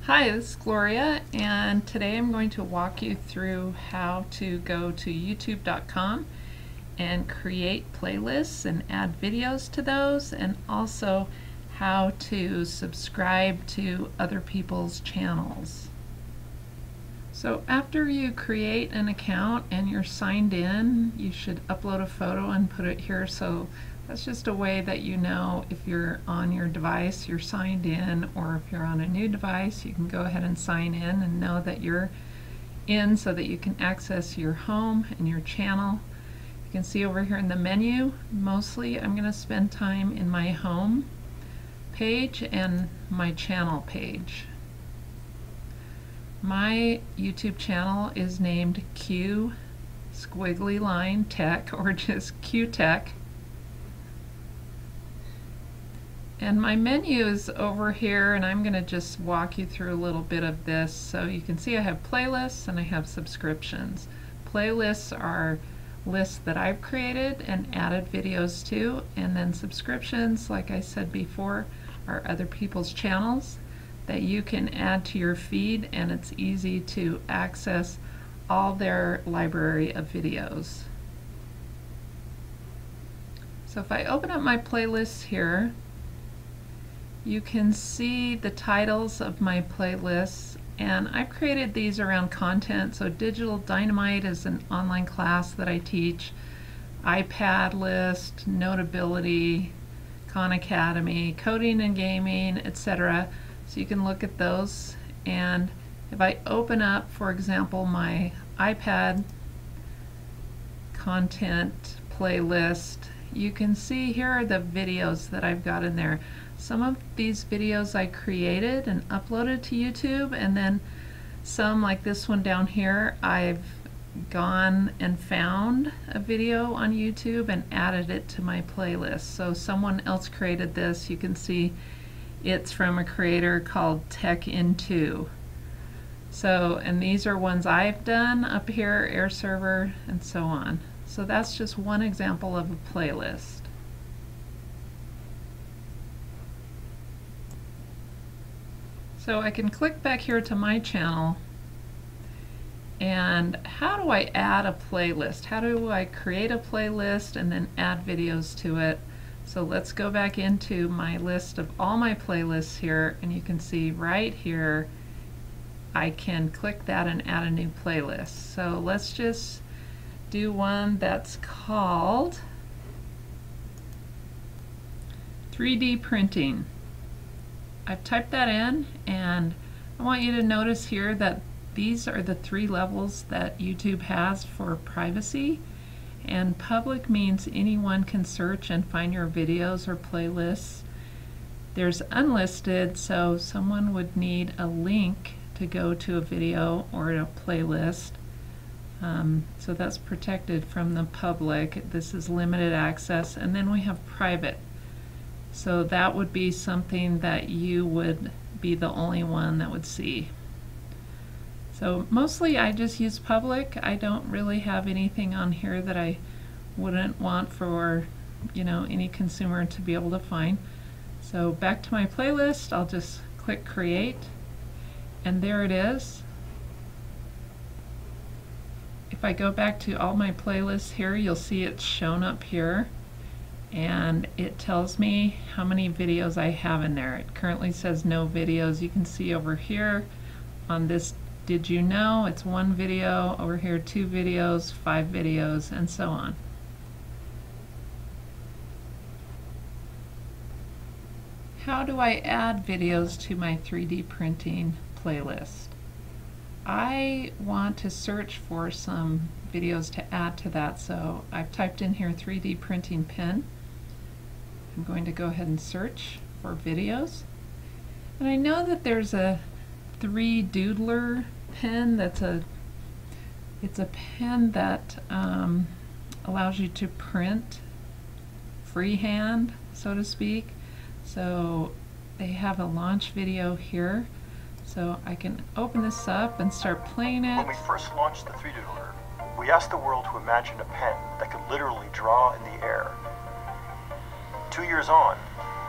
Hi, this is Gloria, and today I'm going to walk you through how to go to youtube.com and create playlists and add videos to those, and also how to subscribe to other people's channels. So after you create an account and you're signed in, you should upload a photo and put it here. So that's just a way that you know if you're on your device, you're signed in, or if you're on a new device, you can go ahead and sign in and know that you're in so that you can access your home and your channel. You can see over here in the menu, mostly I'm going to spend time in my home page and my channel page. My YouTube channel is named Q Squiggly Line Tech, or just Q Tech. And my menu is over here, and I'm going to just walk you through a little bit of this. So you can see I have playlists and I have subscriptions. Playlists are lists that I've created and added videos to, and then subscriptions, like I said before, are other people's channels that you can add to your feed, and it's easy to access all their library of videos. So if I open up my playlists here, you can see the titles of my playlists, and I've created these around content. So Digital Dynamite is an online class that I teach, iPad list, Notability, Khan Academy, Coding and Gaming, etc. So you can look at those, and if I open up, for example, my iPad content playlist, you can see here are the videos that I've got in there. Some of these videos I created and uploaded to YouTube, and then some, like this one down here, I've gone and found a video on YouTube and added it to my playlist. So someone else created this. You can see it's from a creator called Tech Into. So, and these are ones I've done up here, Air Server, and so on. So that's just one example of a playlist. So I can click back here to my channel, and how do I add a playlist? How do I create a playlist and then add videos to it? So let's go back into my list of all my playlists here, and you can see right here I can click that and add a new playlist. So let's just do one that's called 3D printing. I've typed that in, and I want you to notice here that these are the 3 levels that YouTube has for privacy. And public means anyone can search and find your videos or playlists. There's unlisted, so someone would need a link to go to a video or a playlist. So that's protected from the public. This is limited access. And then we have private. So that would be something that you would be the only one that would see. So mostly I just use public. I don't really have anything on here that I wouldn't want for, any consumer to be able to find. So back to my playlist, I'll just click create, and there it is. If I go back to all my playlists here, you'll see it's shown up here, and it tells me how many videos I have in there. It currently says no videos. You can see over here on this Did You Know, it's 1 video, over here 2 videos, 5 videos, and so on. How do I add videos to my 3D printing playlist? I want to search for some videos to add to that, so I've typed in here 3D printing pen. I'm going to go ahead and search for videos. And I know that there's a 3Doodler pen. It's a pen that allows you to print freehand, so to speak. So they have a launch video here. So I can open this up and start playing it. When we first launched the 3Doodler, we asked the world to imagine a pen that could literally draw in the air. 2 years on,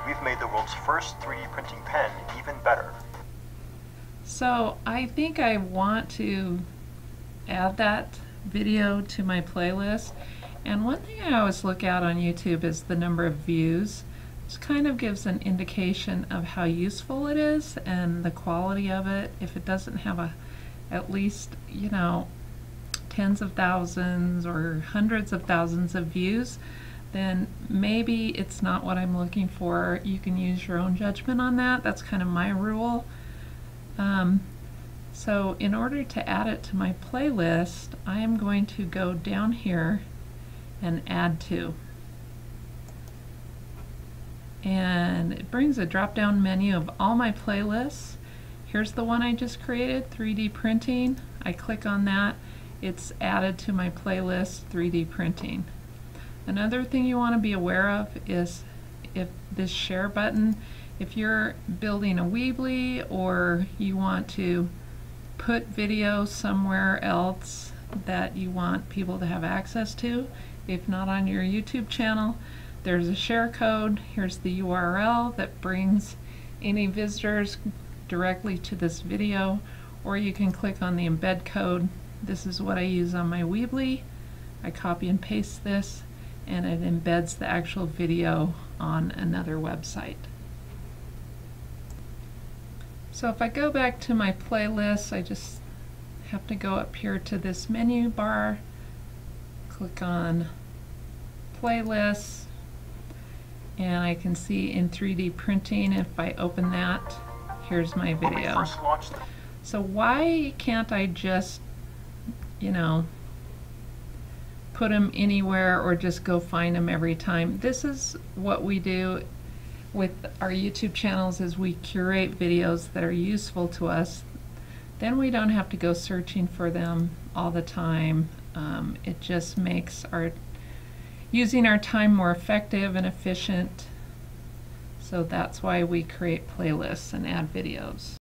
we've made the world's first 3D printing pen even better. So I think I want to add that video to my playlist. And one thing I always look at on YouTube is the number of views. This kind of gives an indication of how useful it is and the quality of it. If it doesn't have at least, you know, tens of thousands or hundreds of thousands of views, then maybe it's not what I'm looking for. You can use your own judgment on that. That's kind of my rule. So in order to add it to my playlist, I am going to go down here and add to. And it brings a drop-down menu of all my playlists. Here's the one I just created, 3D printing. I click on that. It's added to my playlist, 3D printing. Another thing you want to be aware of is if this share button, if you're building a Weebly or you want to put video somewhere else that you want people to have access to, if not on your YouTube channel, there's a share code. Here's the URL that brings any visitors directly to this video, or you can click on the embed code. This is what I use on my Weebly. I copy and paste this and it embeds the actual video on another website. So if I go back to my playlist, I just have to go up here to this menu bar, click on playlists, and I can see in 3D printing, if I open that, here's my video. So why can't I just, you know, put them anywhere or just go find them every time? This is what we do with our YouTube channels, is we curate videos that are useful to us. Then we don't have to go searching for them all the time. It just makes using our time more effective and efficient. So that's why we create playlists and add videos.